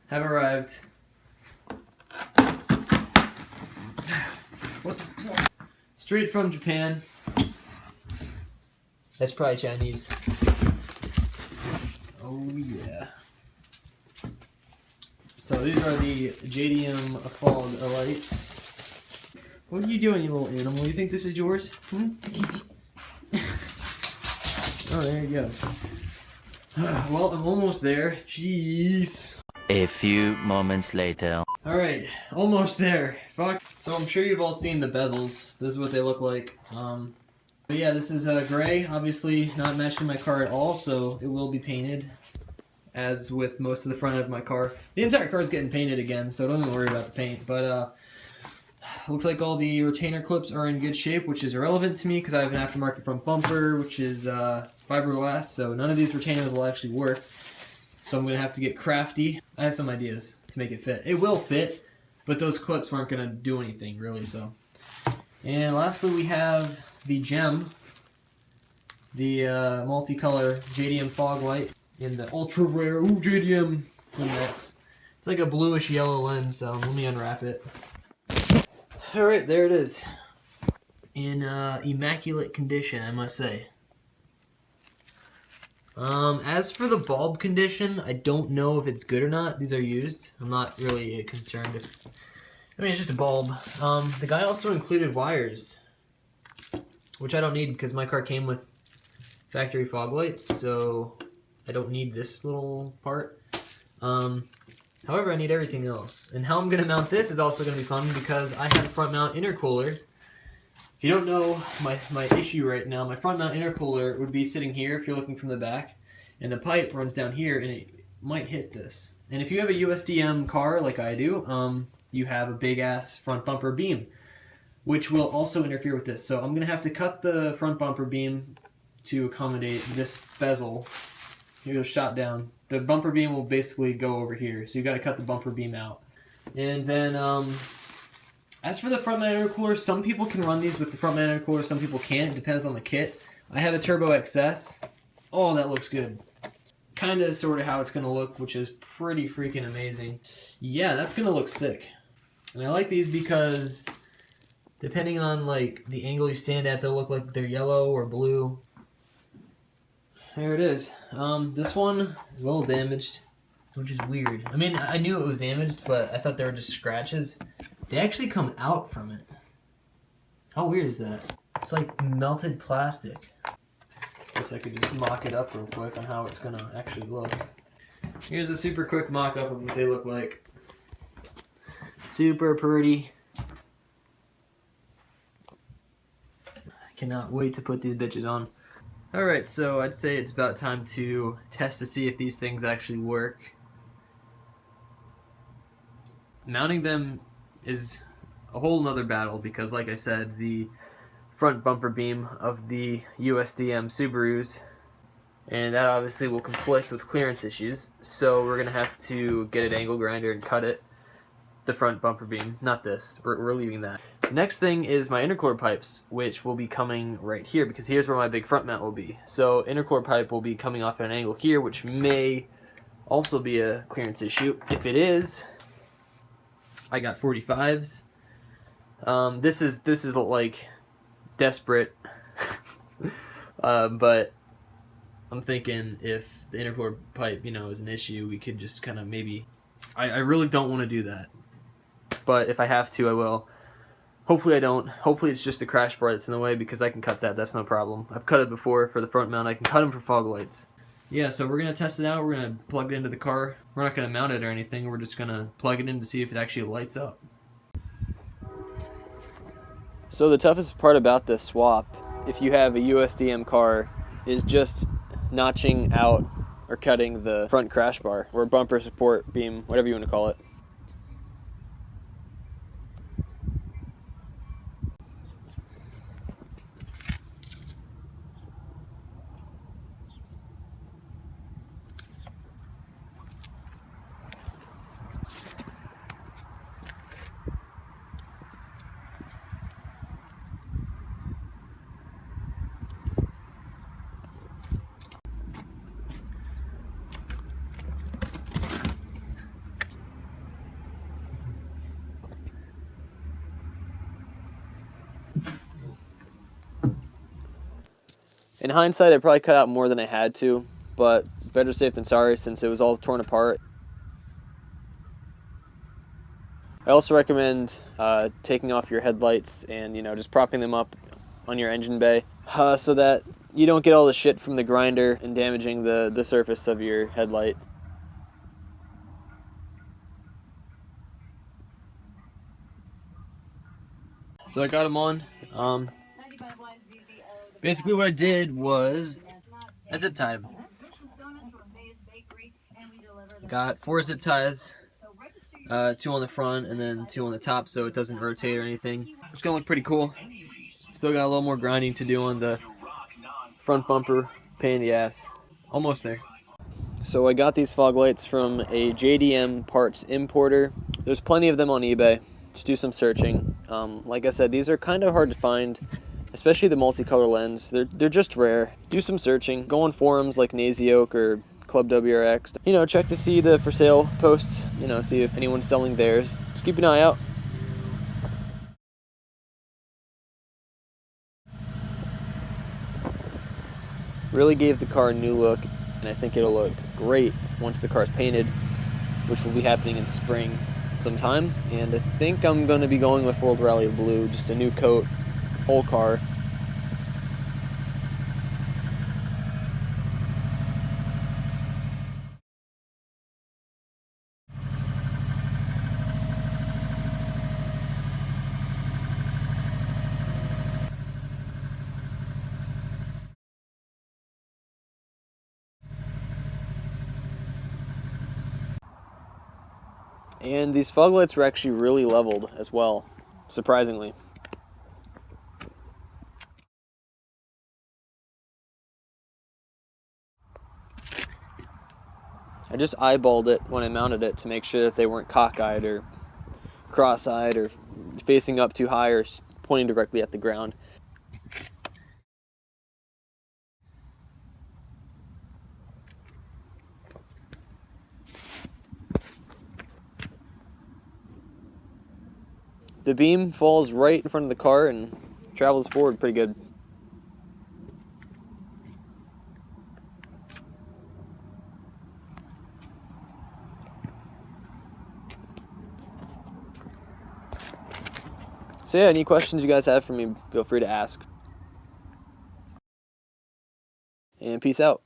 have arrived. What the fuck? Straight from Japan. That's probably Chinese. Oh yeah. So these are the JDM fog lights. What are you doing, you little animal? You think this is yours? Hmm? Oh, there you go. Well, I'm almost there. Jeez. A few moments later. Alright, almost there. Fuck. So I'm sure you've all seen the bezels. This is what they look like. But yeah, this is gray. Obviously not matching my car at all, so it will be painted. As with most of the front end of my car. The entire car is getting painted again, so don't even worry about the paint. But looks like all the retainer clips are in good shape, which is irrelevant to me because I have an aftermarket front bumper, which is fiberglass, so none of these retainers will actually work. So I'm going to have to get crafty. I have some ideas to make it fit. It will fit, but those clips aren't going to do anything, really, so. And lastly, we have the gem, the multicolor JDM fog light in the ultra rare JDM 10X. It's like a bluish yellow lens, so let me unwrap it. Alright, there it is. In immaculate condition, I must say. As for the bulb condition, I don't know if it's good or not. These are used. I'm not really concerned if... I mean, it's just a bulb. The guy also included wires, which I don't need because my car came with factory fog lights, so I don't need this little part. However, I need everything else. And how I'm going to mount this is also going to be fun because I have a front mount intercooler. If you don't know my issue right now, my front mount intercooler would be sitting here if you're looking from the back. And the pipe runs down here and it might hit this. And if you have a USDM car like I do, you have a big ass front bumper beam, which will also interfere with this. So I'm going to have to cut the front bumper beam to accommodate this bezel. Here goes shot down. The bumper beam will basically go over here, so you got to cut the bumper beam out. And then, as for the front mount intercooler, some people can run these with the front mount intercooler, some people can't. It depends on the kit. I have a Turbo XS. Oh, that looks good. Kind of, sort of how it's going to look, which is pretty freaking amazing. Yeah, that's going to look sick. And I like these because depending on like the angle you stand at, they'll look like they're yellow or blue. There it is. This one is a little damaged, which is weird. I mean, I knew it was damaged, but I thought they were just scratches. They actually come out from it. How weird is that? It's like melted plastic. Guess I could just mock it up real quick on how it's gonna actually look. Here's a super quick mock-up of what they look like. Super pretty. I cannot wait to put these bitches on. Alright, so I'd say it's about time to test to see if these things actually work. Mounting them is a whole nother battle because, like I said, the front bumper beam of the USDM Subarus, and that obviously will conflict with clearance issues, so we're going to have to get an angle grinder and cut it. The front bumper beam, not this. We're leaving that. Next thing is my intercooler pipes, which will be coming right here because here's where my big front mount will be. So intercooler pipe will be coming off at an angle here, which may also be a clearance issue. If it is, I got 45s. This is like desperate, but I'm thinking if the intercooler pipe, you know, is an issue, we could just kind of maybe. I really don't want to do that. But if I have to, I will. Hopefully I don't. Hopefully it's just the crash bar that's in the way because I can cut that. That's no problem. I've cut it before for the front mount. I can cut them for fog lights. Yeah, so we're going to test it out. We're going to plug it into the car. We're not going to mount it or anything. We're just going to plug it in to see if it actually lights up. So the toughest part about this swap, if you have a USDM car, is just notching out or cutting the front crash bar or bumper support beam, whatever you want to call it. In hindsight, I probably cut out more than I had to, but better safe than sorry since it was all torn apart. I also recommend taking off your headlights and, just propping them up on your engine bay so that you don't get all the shit from the grinder and damaging the surface of your headlight. So I got them on. Basically what I did was I zip tied them. Got 4 zip ties, 2 on the front and then 2 on the top so it doesn't rotate or anything. It's gonna look pretty cool. Still got a little more grinding to do on the front bumper, pain in the ass. Almost there. So I got these fog lights from a JDM parts importer. There's plenty of them on eBay. Just do some searching. Like I said, these are kind of hard to find, especially the multicolor lens. They're just rare. Do some searching. Go on forums like Nazy Oak or Club WRX. Check to see the for sale posts. See if anyone's selling theirs. Just keep an eye out. Really gave the car a new look, and I think it'll look great once the car's painted, which will be happening in spring sometime. And I think I'm going to be going with World Rally Blue, just a new coat, whole car. And these fog lights were actually really leveled as well, surprisingly. I just eyeballed it when I mounted it to make sure that they weren't cockeyed or cross-eyed or facing up too high or pointing directly at the ground. The beam falls right in front of the car and travels forward pretty good. So yeah, any questions you guys have for me, feel free to ask. And peace out.